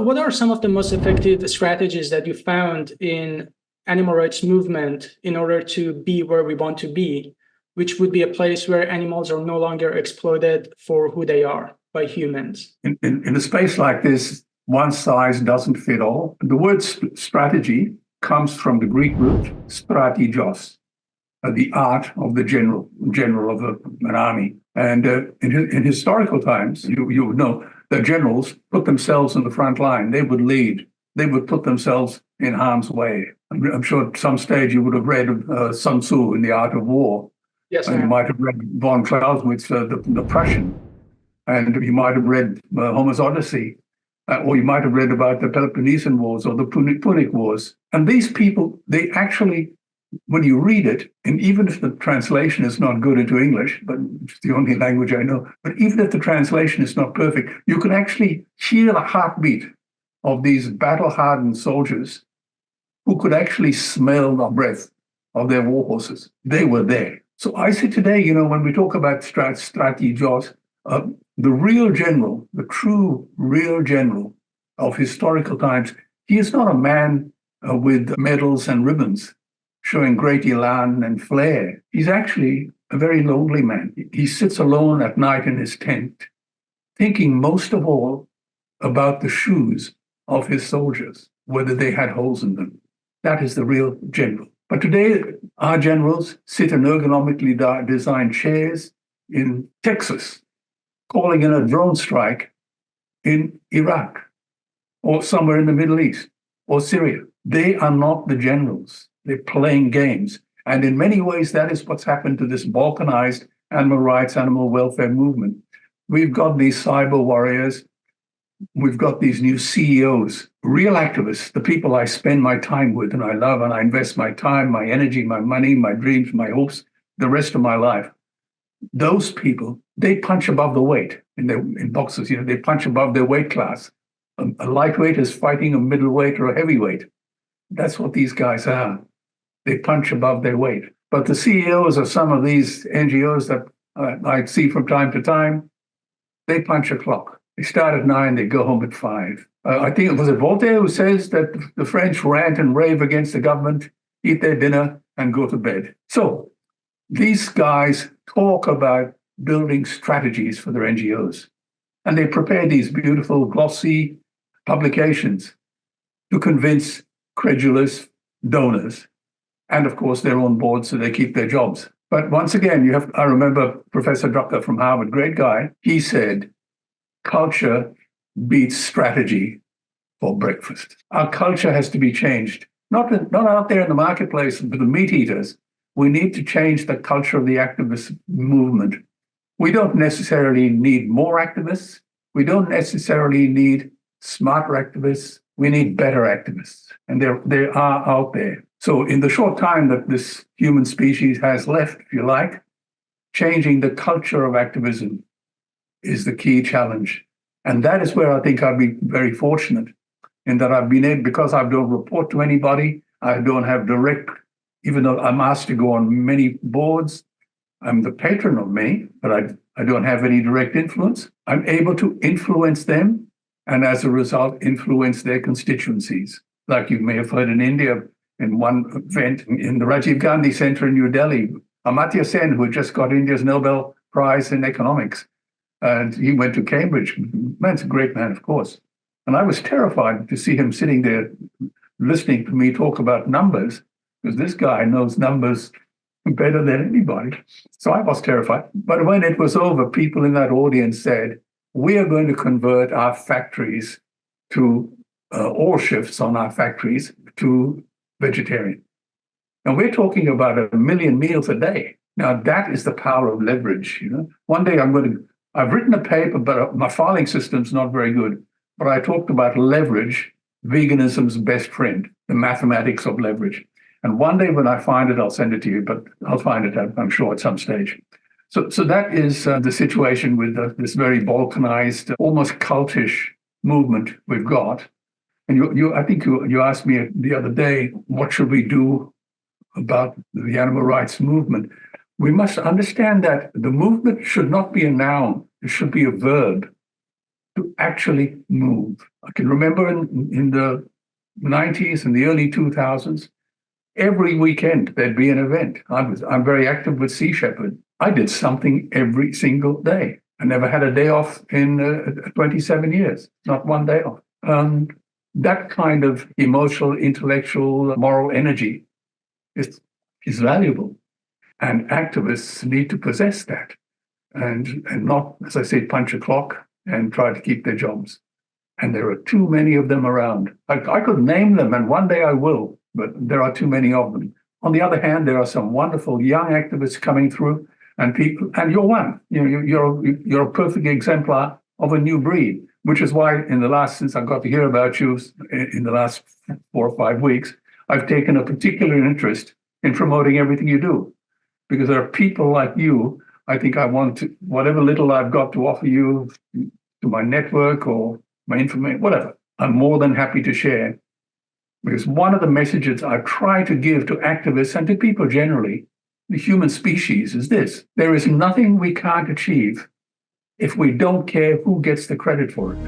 what are some of the most effective strategies that you found in animal rights movement in order to be where we want to be, which would be a place where animals are no longer exploited for who they are by humans? In a space like this, one size doesn't fit all. The word strategy comes from the Greek root strategos, the art of the general of an army. And in historical times, you would know that generals put themselves in the front line. They would lead. They would put themselves in harm's way. I'm sure at some stage you would have read Sun Tzu in The Art of War. Yes, and you might have read von Clausewitz, the Prussian. And you might have read Homer's Odyssey. Or you might have read about the Peloponnesian Wars or the Punic Wars. And these people, they actually, when you read it, and even if the translation is not good into English, but it's the only language I know, but even if the translation is not perfect, you can actually hear the heartbeat of these battle-hardened soldiers who could actually smell the breath of their war horses. They were there. So I say today, when we talk about strategios, the real general, the true real general of historical times, he is not a man with medals and ribbons showing great elan and flair. He's actually a very lonely man. He sits alone at night in his tent, thinking most of all about the shoes of his soldiers, whether they had holes in them. That is the real general. But today, our generals sit in ergonomically designed chairs in Texas, calling in a drone strike in Iraq or somewhere in the Middle East or Syria. They are not the generals. They're playing games. And in many ways, that is what's happened to this balkanized animal rights, animal welfare movement. We've got these cyber warriors. We've got these new CEOs, real activists, the people I spend my time with and I love, and I invest my time, my energy, my money, my dreams, my hopes, the rest of my life. Those people, they punch above the weight in boxers. They punch above their weight class. A lightweight is fighting a middleweight or a heavyweight. That's what these guys are. They punch above their weight. But the CEOs of some of these NGOs that I see from time to time, they punch a clock. They start at 9, they go home at 5. I think it was Voltaire who says that the French rant and rave against the government, eat their dinner, and go to bed. So these guys talk about building strategies for their NGOs. And they prepare these beautiful, glossy publications to convince credulous donors. And of course, they're on board, so they keep their jobs. But once again, I remember Professor Drucker from Harvard, great guy, he said, culture beats strategy for breakfast. Our culture has to be changed, not out there in the marketplace with the meat eaters. We need to change the culture of the activist movement. We don't necessarily need more activists. We don't necessarily need smarter activists. We need better activists. And they are out there. So in the short time that this human species has left, if you like, changing the culture of activism is the key challenge. And that is where I think I've been very fortunate in that I've been able, because I don't report to anybody, I don't have direct, even though I'm asked to go on many boards, I'm the patron of many, but I don't have any direct influence. I'm able to influence them and as a result, influence their constituencies. Like you may have heard in India, in one event in the Rajiv Gandhi Center in New Delhi, Amartya Sen, who just got India's Nobel Prize in economics, and he went to Cambridge. Man's a great man, of course. And I was terrified to see him sitting there listening to me talk about numbers, because this guy knows numbers better than anybody. So I was terrified. But when it was over, people in that audience said, we are going to convert our factories to all shifts on our factories to vegetarian. And we're talking about 1 million meals a day. Now, that is the power of leverage. One day I've written a paper, but my filing system's not very good. But I talked about leverage, veganism's best friend, the mathematics of leverage. And one day when I find it, I'll send it to you, but I'll find it, I'm sure, at some stage. So that is the situation with this very balkanized, almost cultish movement we've got. And I think you asked me the other day, what should we do about the animal rights movement? We must understand that the movement should not be a noun. It should be a verb. to actually move. I can remember in the 90s and the early 2000s, every weekend there'd be an event. I'm very active with Sea Shepherd. I did something every single day. I never had a day off in 27 years, not one day off. That kind of emotional, intellectual, moral energy is valuable. And activists need to possess that and not, as I say, punch a clock and try to keep their jobs. And there are too many of them around. I could name them, and one day I will, but there are too many of them. On the other hand, there are some wonderful young activists coming through, and people, and you're one. You're a perfect exemplar of a new breed, which is why since I got to hear about you in the last 4 or 5 weeks, I've taken a particular interest in promoting everything you do, because there are people like you. I think I want to, whatever little I've got to offer you to my network or my information, whatever, I'm more than happy to share. Because one of the messages I try to give to activists and to people generally, the human species, is this: there is nothing we can't achieve if we don't care who gets the credit for it.